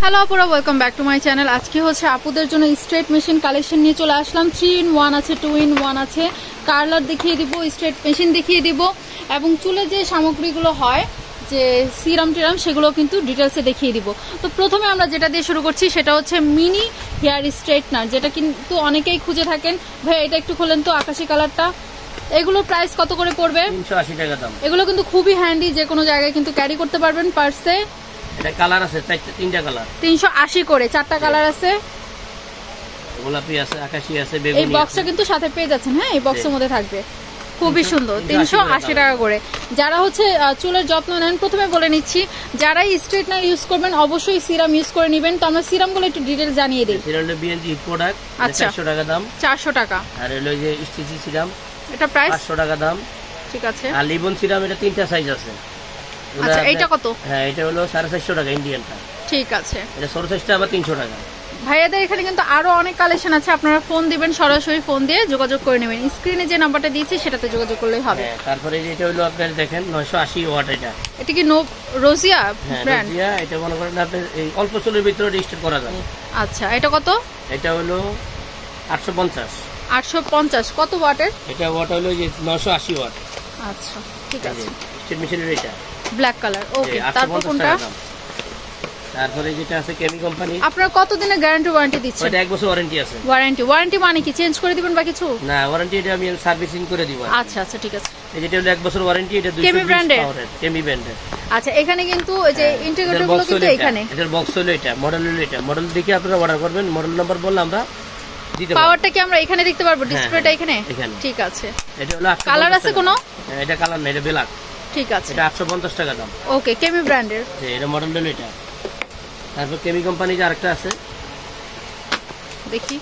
Hello আপুরা, welcome back to my channel. আজকে হচ্ছে আপুদের জন্য স্ট্রেট মেশিন কালেকশন নিয়ে চলে আসলাম। 3 in 1 আছে, 2 in 1 আছে। কার্লার দেখিয়ে দিব, স্ট্রেট মেশিন দেখিয়ে দিব এবং চুলে যে সামগ্রীগুলো হয় যে সিরাম টিরাম সেগুলো কিন্তু ডিটেলসে দেখিয়ে দিব। তো প্রথমে আমরা যেটা দিয়ে শুরু করছি সেটা হচ্ছে মিনি হেয়ার স্ট্রেটনার, যেটা কিন্তু অনেকেই খুঁজে থাকেন। ভাই এটা একটু খোলেন তো, আকাশি কালারটা। এগুলো প্রাইস কত করে পড়বে? 380 টাকা দাম। এগুলো কিন্তু খুবই হ্যান্ডি, যে কোনো জায়গায় কিন্তু ক্যারি করতে পারবেন পার্সে। এটা কালার আছে তিনটা কালার, 380 করে, 4টা কালার আছে। গোলাপি আছে, আকাশি আছে, বেগুনি। এই বক্সটা কিন্তু সাথে পেয়ে যাচ্ছেন। হ্যাঁ, এই বক্সের মধ্যে থাকবে। খুবই সুন্দর, 380 টাকা করে। যারা হচ্ছে চুলের যত্ন নেন, প্রথমে বলে নিচ্ছি যারাই স্ট্রেটনার ইউজ করবেন অবশ্যই সিরাম ইউজ করে নেবেন। তো আমরা সিরামগুলো একটু ডিটেইলস জানিয়ে দিই। সিরামটা বিএনজি প্রোডাক্ট, আচ্ছা 400 টাকা দাম। 400 টাকা। আর হলো যে স্টিচি সিরাম, এটা প্রাইস 500 টাকা দাম। ঠিক আছে। আর লিবন সিরাম, এটা তিনটা সাইজ আছে। আচ্ছা, এটা কত? হ্যাঁ, এটা হলো 450 টাকা ইন্ডিয়ানটা। ঠিক আছে। এটা ছোট সাইজটা আবার 300 টাকা। ভাইয়াদের এখানে কিন্তু আরো অনেক কালেকশন আছে, আপনারা ফোন দিবেন, সরাসরি ফোন দিয়ে যোগাযোগ করে নেবেন। স্ক্রিনে যে নাম্বারটা দিয়েছি সেটাতে যোগাযোগ করলেই হবে। হ্যাঁ, তারপরে এটা হলো আপনার দেখেন 980 ওয়াট। এটা কি রোজিয়া ব্র্যান্ড? রোজিয়া। এটা মনে করেন আপনি এই অল্প চুলের ভিতরে রেজিস্টার করা যাবে। আচ্ছা, এটা কত? এটা হলো 850। 850 কত ওয়াটের? এটা ওয়াট হলো যে 980 ওয়াট। আচ্ছা, ঠিক আছে। স্টেট মেশিনের এটা ব্ল্যাক কালার। ওকে, তারপর কোনটা? তারপরে যেটা আছে কেমি কোম্পানি। আপনারা কত দিনের গ্যারান্টি ওয়ারেন্টি দিচ্ছেন? এটা 1 বছর ওয়ারেন্টি আছে। ওয়ারেন্টি মানে কি চেঞ্জ করে দিবেন বা কিছু? না, ওয়ারেন্টি এটা আমি সার্ভিসিং করে দিব। আচ্ছা আচ্ছা, ঠিক আছে। এই যেটা হলো 1 বছর ওয়ারেন্টি, এটা 220 পাওয়ারের কেমি ব্র্যান্ডের। আচ্ছা, এখানে কিন্তু এই যে ইন্টিগ্রেটর গুলো কিন্তু এখানে এটার বক্স হলো এটা, মডেল হলো এটা। মডেল দেখে আপনারা অর্ডার করবেন, মডেল নাম্বার বললে আমরা দিতে পারবো। পাওয়ারটা কি আমরা এখানে দেখতে পারবো? ডিসপ্লেটা এখানে? ঠিক আছে। এটা হলো কালার আছে কোনো? এটা কালার না, এটা ব্ল্যাক। ঠিক আছে। এটা 850 টাকা দাম। ওকে, কেমি ব্র্যান্ডের। এটা মডেল হলো এটা। তারপর কেমি কোম্পানি যে আরেকটা আছে দেখি।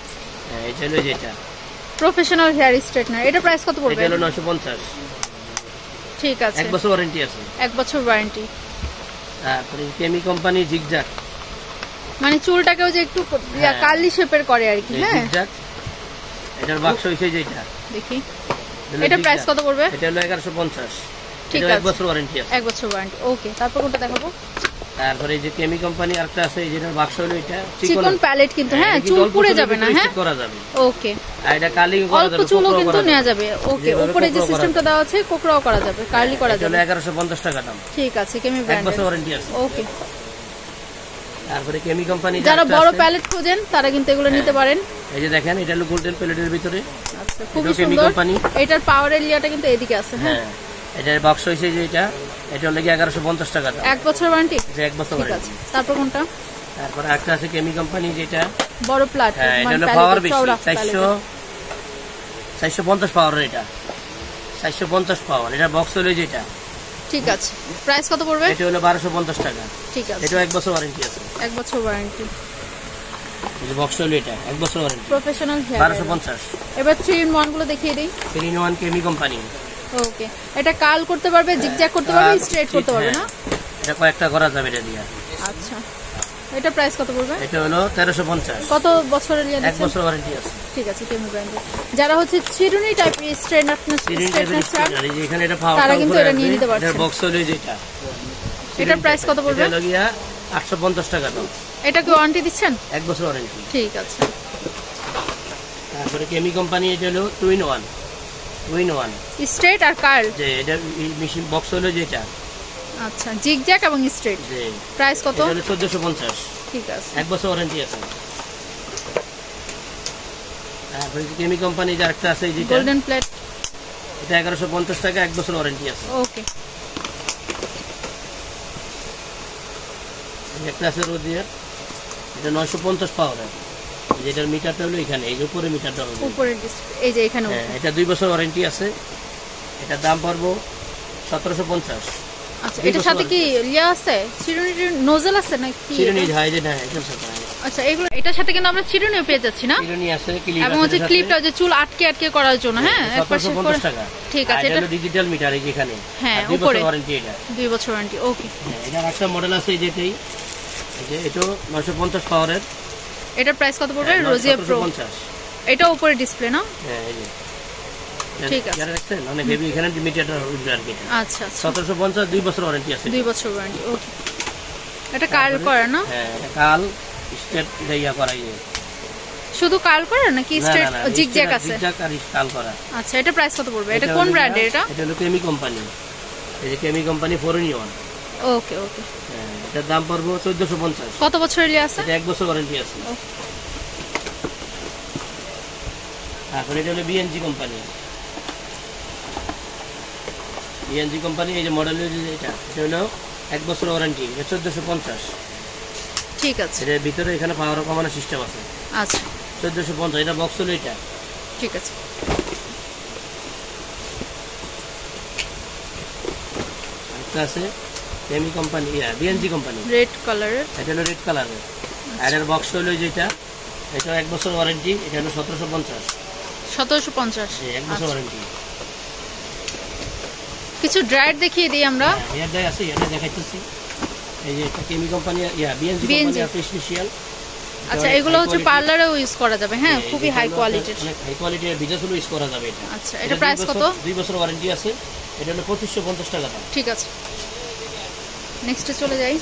এটা হলো যেটা প্রফেশনাল হেয়ার স্ট্রেটনার। এটা প্রাইস কত পড়বে? এটা হলো 950। ঠিক আছে। 1 বছর ওয়ারেন্টি আছে। 1 বছর ওয়ারেন্টি। তারপরে কেমি কোম্পানি জিগজ্যাগ, মানে চুলটাকেও যে একটু কার্লি শেপের করে আর কি। হ্যাঁ, জিগজ্যাগ। এটার বাক্স হইছে যেটা। দেখি। এটা প্রাইস কত পড়বে? এটা হলো 1150। ঠিক আছে। 1 বছর ওয়ারেন্টি আছে। 1 বছর ওয়ারেন্টি। ওকে, তারপর কোনটা দেখাবো? তারপরে যে কেমি কোম্পানি আরেকটা আছে, এই যেটার বাক্স হলো এটা চিকন প্যালেট কিন্তু। হ্যাঁ, চুল পুড়ে যাবে না। হ্যাঁ, করা যাবে। ওকে। আর এটা কার্লি করা যাবে, অল্প চুলও কিন্তু নেওয়া যাবে। ওকে, উপরে যে সিস্টেমটা দেওয়া আছে কোকড়াও করা যাবে, কার্লি করা যাবে। এটা হলো 1150 টাকা দাম। ঠিক আছে, কেমি ব্র্যান্ড। 1 বছর ওয়ারেন্টি আছে। ওকে। তারপরে কেমি কোম্পানি যারা বড় প্যালেট খোঁজেন তারা কিন্তু এগুলো নিতে পারেন। এই যে দেখেন, এটা হলো গোল্ডেন প্যালেটের ভিতরে। আচ্ছা, খুব সুন্দর। এটার পাওয়ার এরিয়াটা কিন্তু এদিকে আছে। হ্যাঁ, এটার বক্স হইছে যে এটা হলো 1150 টাকা দাম। 1 বছর ওয়ারেন্টি। যে 1 বছর ওয়ারেন্টি। তারপর কোনটা? তারপর একটা আছে কেমি কোম্পানি যেটা বড় প্লাট। এটা হলো পাওয়ার বেশি, 450 পাওয়ার। এটা 450 পাওয়ার। এটা বক্স হলো যেটা। ঠিক আছে। প্রাইস কত পড়বে? এটা হলো 1250 টাকা। ঠিক আছে। এটা 1 বছর ওয়ারেন্টি আছে। 1 বছর ওয়ারেন্টি। এই যে বক্স হলো এটা, 1 বছর ওয়ারেন্টি। Professional hair 1250। এবার 3 in 1 গুলো দেখিয়ে দেই। 3 in 1 কেমি কোম্পানি। ওকে, এটা কাল করতে পারবে, জিগজ্যাগ করতে পারবে, স্ট্রেট করতে পারবে না? এটা কয়েকটা করা যাবে এটা দিয়ে। আচ্ছা, এটা প্রাইস কত পড়বে? এটা হলো 1350। কত বছরের লিয়া দিচ্ছেন? 1 বছর ওয়ারেন্টি আছে। ঠিক আছে, কেমি ব্র্যান্ডের। যারা হচ্ছে চিরুনি টাইপের স্ট্রেটনার চান এখানে এটা পাওয়ার, তারা কিন্তু এটা নিয়ে নিতে পারছে। এটা বক্স হলো যেটা। এটার প্রাইস কত পড়বে? এটা হলো 850 টাকা দাম। এটা কি ওয়ারেন্টি দিচ্ছেন? 1 বছর ওয়ারেন্টি। ঠিক আছে। তারপরে কেমি কোম্পানি এটা হলো 2 in 1। 2 in 1 straight R curl. যে এটা মেশিন বক্স হলো যেটা। আচ্ছা, জিগজ্যাগ এবং স্ট্রেট। যে প্রাইস কত? এটা হলো 1450। ঠিক আছে। 1 বছর ওয়ারেন্টি আছে। তারপরে কেমি কোম্পানি যে আরেকটা আছে যেটা গোল্ডেন প্লেট। এটা 1150 টাকা, 1 বছর ওয়ারেন্টি আছে। ওকে। একটা আছে রোজিয়ার, এটা 950 পাওয়ারের। যেটার মিটারটা হলো এখানে, এই যে উপরে মিটারটা হলো উপরে ডিসপ্লে, এই যে এখানে। এটা 2 বছর ওয়ারেন্টি আছে। এটার দাম পড়বো 1750। আচ্ছা, এটার সাথে কি লিয়া আছে? চিরুনি নোজেল আছে নাকি? চিরুনি হয় যে না, এটার সাথে। আচ্ছা, এগুলো এটার সাথে কিন্তু আমরা চিরুনিও পেয়ে যাচ্ছি না? চিরুনি আছে, ক্লিপ আছে, এবং হচ্ছে ক্লিপটা যে চুল আটকে করার জন্য। হ্যাঁ, 1750 টাকা। ঠিক আছে। এটা হলো ডিজিটাল মিটার, এই যেখানে। হ্যাঁ, 2 উপরে বছর ওয়ারেন্টি। এটা 2 বছর ওয়ারেন্টি। ওকে। এটা একটা মডেল আছে যেটাই, এই যে এটা 950 পাওয়ারের। এটার প্রাইস কত পড়বে? Rosea pro. 1750। এটা উপরে ডিসপ্লে না? হ্যাঁ, এই যে ঠিক আছে। যারা দেখছেন অনেক হেভি, এখানে মিটারটা উঠবে আর কি। আচ্ছা, 1750, 2 বছর ওয়ারেন্টি আছে। 2 বছর ওয়ারেন্টি। ওকে। এটা কার্ল করে না? হ্যাঁ, এটা কার্ল স্ট্রেট ইয়া করা যায়। শুধু কার্ল করে নাকি স্ট্রেট জিগজ্যাগ আছে? জিগজ্যাগ আর কার্ল করা। আচ্ছা, এটা প্রাইস কত পড়বে? এটা কোন ব্র্যান্ডের? এটা হলো কেমি কোম্পানি। এই যে কেমি কোম্পানি 4-in-1। ওকে ওকে। হ্যাঁ, এটার দাম পড়বে 1450। কত বছরের ইয়ে আছে? এটা 1 বছর ওয়ারেন্টি আছে। এখন এটা হলো বিএনজি কোম্পানি। বিএনজি কোম্পানি এই যে মডেলের এটা হলো 1 বছর ওয়ারেন্টি, এটা 1450। ঠিক আছে। এর ভিতরে এখানে পাওয়ার কমানোর সিস্টেম আছে। আচ্ছা, 1450। এটা বক্স হলো এটা। ঠিক আছে। এটা আছে Kemei company, BNG company, red কালারের। এটা হলো রেড কালারের। আর এর বক্স হলো যেটা, এটা 1 বছর ওয়ারেন্টি, এটা হলো 1750। 1750, 1 বছর ওয়ারেন্টি। কিছু ড্রায়ার দেখিয়ে দিই আমরা। হেয়ার ড্রাই আছে, এটা দেখাইতেছি। এই যে এটা কেমি কোম্পানি, বিএনজি কোম্পানি আছে স্পেশাল। আচ্ছা, এগুলো হচ্ছে পার্লারেও ইউজ করা যাবে। হ্যাঁ, খুবই হাই কোয়ালিটির। অনেক হাই কোয়ালিটির বিজাসুলো ইউজ করা যাবে এটা। আচ্ছা, এটা প্রাইস কত? 2 বছর ওয়ারেন্টি আছে, এটা হলো 2550 টাকা দাম। ঠিক আছে, নেক্সটে চলে যাই।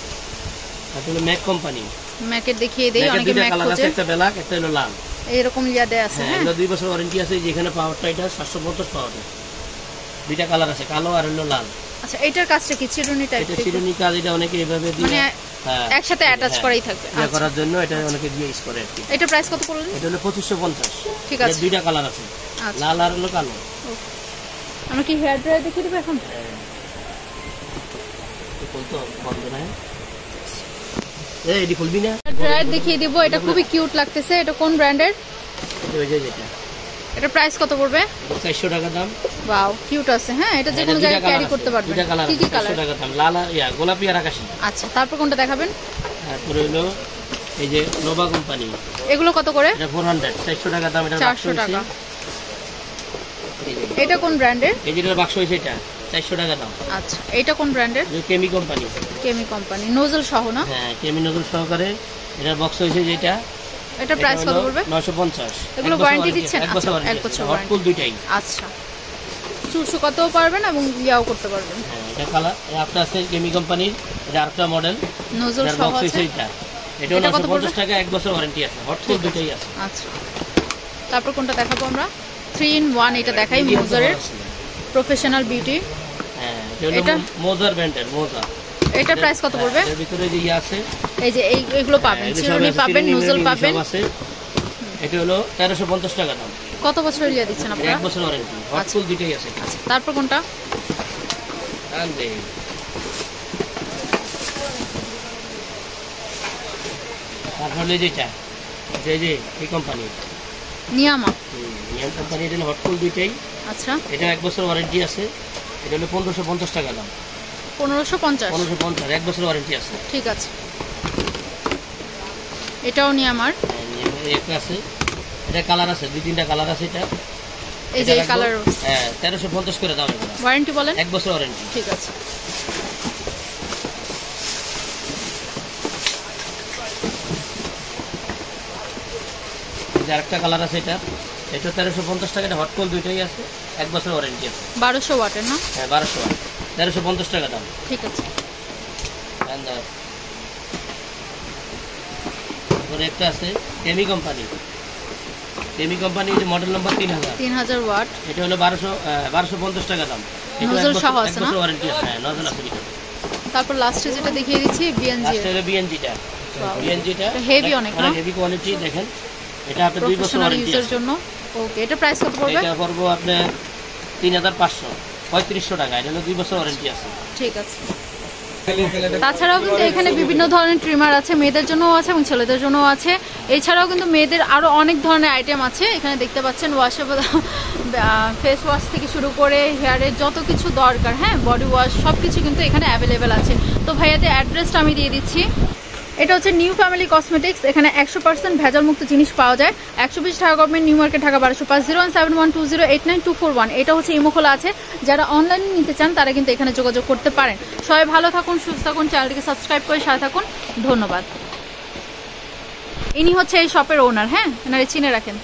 এটা হলো ম্যাক কোম্পানি। ম্যাকের দেখিয়ে দেই, অনেকে ম্যাক খোঁজে। একটা ব্ল্যাক, একটা হলো লাল, এরকম ইয়াদে আছে। হ্যাঁ, এটা 2 বছর ওয়ারেন্টি আছে। যেখানে পাওয়ারটা এটা 750 পাওয়ার। দুইটা কালার আছে, কালো আর হলো লাল। আচ্ছা, এটার কাজটা কি? চিরুনি টাইপ? এটা চিরুনি কাজ, এটা অনেকে এইভাবে দিয়ে মানে একসাথে অ্যাটাচ করাই থাকবে। এটা করার জন্য এটা অনেকে দিয়ে ইউজ করে আর কি। এটা প্রাইস কত পড়লো? এটা হলো 2550। ঠিক আছে। দুইটা কালার আছে, লাল আর হলো কালো। আমরা কি হেয়ার ড্রায়ার দেখিয়ে দেব এখন? তো বন্ধ না, এই এডি খুলবি না। ড্রায়ার দেখিয়ে দিব, এটা খুবই কিউট লাগতেছে। এটা কোন ব্র্যান্ডের? ওই যে যেটা। এটা প্রাইস কত পড়বে? 400 টাকা দাম। ওয়াও, কিউট আছে। হ্যাঁ, এটা যে কোনো জায়গায় ক্যারি করতে পারবেন। দুইটা কালার, কি কি কালার? 400 টাকা দাম, লাল আর গোলাপি আর আকাশী। আচ্ছা, তারপর কোনটা দেখাবেন? তারপর হলো এই যে নোভা কোম্পানি। এগুলো কত করে? এটা 400, 400 টাকা দাম। এটা 400 টাকা। এটা কোন ব্র্যান্ডের? এই যে বাক্স হইছে এটা 400 টাকা দাম। আচ্ছা, এটা কোন ব্র্যান্ডের? কেমি কোম্পানি। কেমি কোম্পানি, নোজল সহ না? হ্যাঁ, কেমি নোজল সহকারে এটার বক্স হইছে যেটা। এটা প্রাইস কত পড়বে? 950। এগুলো ওয়ারেন্টি দিচ্ছেন? 1 বছর ওয়ারেন্টি। 1 বছর হট কুল দুইটাই। আচ্ছা, চুষু কতও পারবেন এবং ইয়াও করতে পারবেন। হ্যাঁ, এটা কালার একটা আছে কেমি কোম্পানির, এটা আরেকটা মডেল। নোজল সহ আছে এটা। এটা 950 টাকা, 1 বছর ওয়ারেন্টি আছে। হট কুল দুইটাই আছে। আচ্ছা, তারপর কোনটা দেখাবো আমরা? 3-in-1 এটা দেখাই, মোজারের প্রফেশনাল বিউটি। হ্যাঁ, এটা মোজার ব্র্যান্ডের, মোজা। এটা প্রাইস কত পড়বে? এর ভিতরে যে আছে, এই যে এইগুলো পাবেন, চিরুনি পাবেন, নোজল পাবেন। এটা হলো 1350 টাকা দাম। কত বছরের ইয়া দিচ্ছেন আপনারা? 1 বছর ওয়ারেন্টি, হট কুল দুইটাই আছে। আচ্ছা, তারপর কোনটা? তারপরে যেটা, যে এই কোম্পানি নিয়ামা। নিয়াম কোম্পানি, এটা হট কুল দুইটাই। আচ্ছা, এটা 1 বছর ওয়ারেন্টি আছে। এটা হলো 1550 টাকা দাম। 1550? 1550, 1 বছর ওয়ারেন্টি আছে। ঠিক আছে। এটাও নিয়ামার। একটা আছে, এটা কালার আছে, 2-3টা কালার আছে। এটা এই যে কালার। হ্যাঁ, 1350 করে দাও। এটা ওয়ারেন্টি বলেন? 1 বছর ওয়ারেন্টি। ঠিক আছে। আরেকটা কালার আছে, এটা 1350 টাকা। এটা হট কুল দুইটাই আছে, 1 বছর ওয়ারেন্টি আছে। 1200 ওয়াটের না? হ্যাঁ, 1200 ওয়াট, 1350 টাকা দাম। ঠিক আছে। তারপরে একটা আছে Kemei company. Kemei company model number 3000 watt. এটা হলো 1250 টাকা দাম। নোজল সহ আছে না? ওয়ারেন্টি আছে। হ্যাঁ, নোজল আছে। তারপর লাস্টে যেটা দেখিয়ে দিচ্ছি বিএনজি। লাস্টে হলো বিএনজিটা। বিএনজিটা হেভি অনেক না? Heavy quality. দেখেন, এটা আপনার 2 বছর ওয়ারেন্টি আছে জন্য। ওকে, এটা প্রাইস কত পড়বে? এটা পড়বে আপনার 3500, 3500 টাকা। এটা হলো 2 বছর ওয়ারেন্টি আছে। ঠিক আছে। তাছাড়াও কিন্তু এখানে বিভিন্ন ধরনের ট্রিমার আছে, মেয়েদের জন্যও আছে এবং ছেলেদের জন্যও আছে। এছাড়াও কিন্তু মেয়েদের আরো অনেক ধরনের আইটেম আছে। এখানে দেখতে পাচ্ছেন ওয়াশেবল ফেস ওয়াশ থেকে শুরু করে হেয়ারের যত কিছু দরকার, হ্যাঁ, বডি ওয়াশ সবকিছু কিন্তু এখানে অ্যাভেলেবেল আছে। তো ভাইয়াদের অ্যাড্রেসটা আমি দিয়ে দিচ্ছি। এটা হচ্ছে নিউ ফ্যামিলি কসমেটিক্স। এখানে 100% ভেজাল মুক্ত জিনিস পাওয়া যায়। 120 Dhaka government, new market, Dhaka 1205, 01712089241। এটা হচ্ছে ইমো খোলা আছে। যারা অনলাইনে নিতে চান তারা কিন্তু এখানে যোগাযোগ করতে পারেন। সবাই ভালো থাকুন, সুস্থ থাকুন, চ্যানেলটিকে সাবস্ক্রাইব করে সাথে থাকুন। ধন্যবাদ। ইনি হচ্ছে এই শপের ওনার। হ্যাঁ, এনারে চিনে রাখেন।